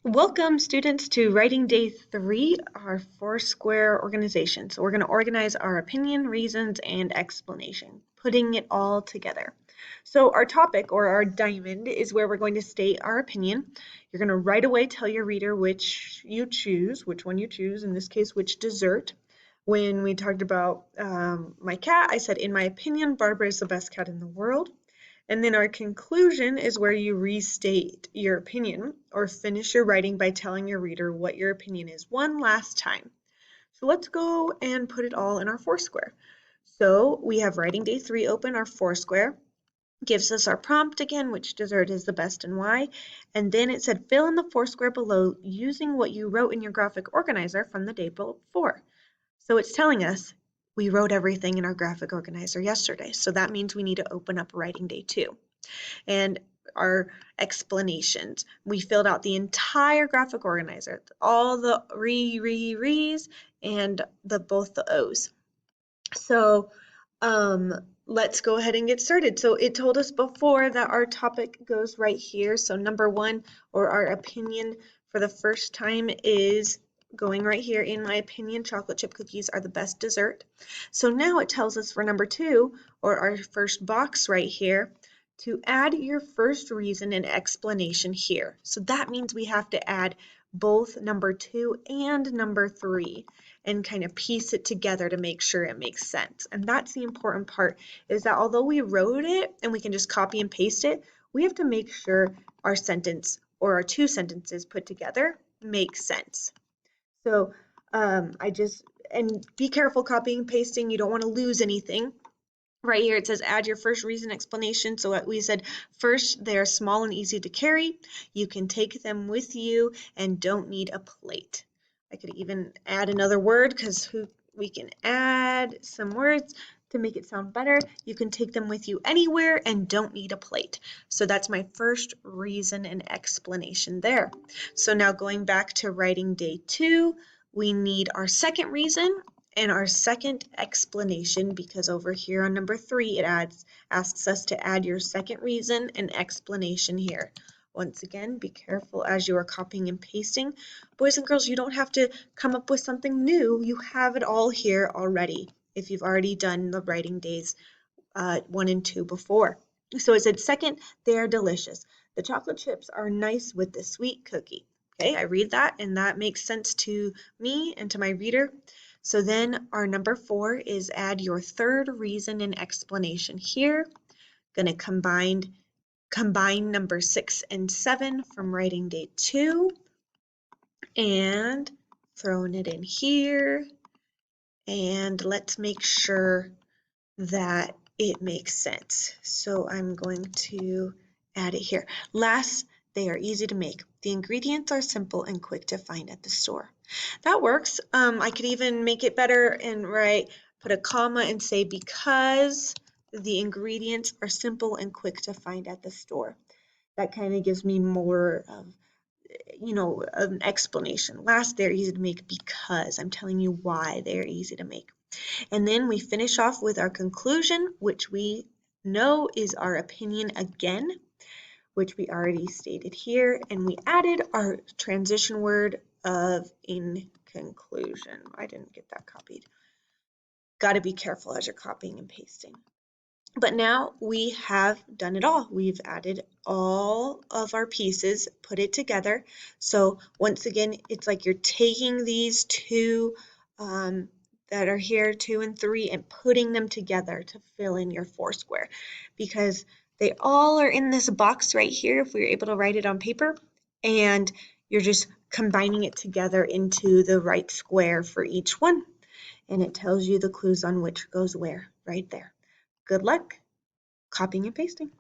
Welcome, students, to writing day 3, our Foursquare organization. So we're going to organize our opinion, reasons, and explanation, putting it all together. So our topic, or our diamond, is where we're going to state our opinion. You're going to right away tell your reader which one you choose, in this case, which dessert. When we talked about my cat, I said, in my opinion, Barbara is the best cat in the world. And then our conclusion is where you restate your opinion or finish your writing by telling your reader what your opinion is one last time. So let's go and put it all in our Foursquare. So we have writing day 3 open, our Foursquare. Gives us our prompt again, which dessert is the best and why. And then it said fill in the Foursquare below using what you wrote in your graphic organizer from the day before. So it's telling us we wrote everything in our graphic organizer yesterday. So that means we need to open up writing day 2. And our explanations. We filled out the entire graphic organizer, all the re's, and both the O's. So let's go ahead and get started. So it told us before that our topic goes right here. So number 1, or our opinion for the first time, is going right here. In my opinion, chocolate chip cookies are the best dessert. So now it tells us for number 2, or our first box right here, to add your first reason and explanation here. So that means we have to add both number 2 and number 3 and kind of piece it together to make sure it makes sense. And that's the important part, is that although we wrote it and we can just copy and paste it, we have to make sure our sentence or our 2 sentences put together make sense. So and be careful copying and pasting. You don't want to lose anything. Right here it says add your first reason explanation. So what we said, first, they are small and easy to carry. You can take them with you and don't need a plate. I could even add another word because we can add some words to make it sound better. You can take them with you anywhere and don't need a plate. So that's my first reason and explanation there. So now going back to writing day 2, we need our second reason and our second explanation, because over here on number 3 it asks us to add your second reason and explanation here. Once again, be careful as you are copying and pasting. Boys and girls, you don't have to come up with something new. You have it all here already if you've already done the writing days 1 and 2 before. So it said, second, they are delicious. The chocolate chips are nice with the sweet cookie. Okay, I read that and that makes sense to me and to my reader. So then our number 4 is add your third reason and explanation here. Going to combine number 6 and 7 from writing day 2 and throwing it in here. And let's make sure that it makes sense. So I'm going to add it here. Last, they are easy to make. The ingredients are simple and quick to find at the store. That works. I could even make it better and put a comma and say because the ingredients are simple and quick to find at the store. That kind of gives me more of, an explanation. Last, they're easy to make because I'm telling you why they're easy to make. And then we finish off with our conclusion, which we know is our opinion again, which we already stated here, and we added our transition word of in conclusion. I didn't get that copied. Got to be careful as you're copying and pasting. But now we have done it all. We've added all of our pieces, put it together. So once again, it's like you're taking these two that are here, 2 and 3, and putting them together to fill in your Foursquare, because they all are in this box right here if we were able to write it on paper, and you're just combining it together into the right square for each one, and it tells you the clues on which goes where right there. Good luck copying and pasting.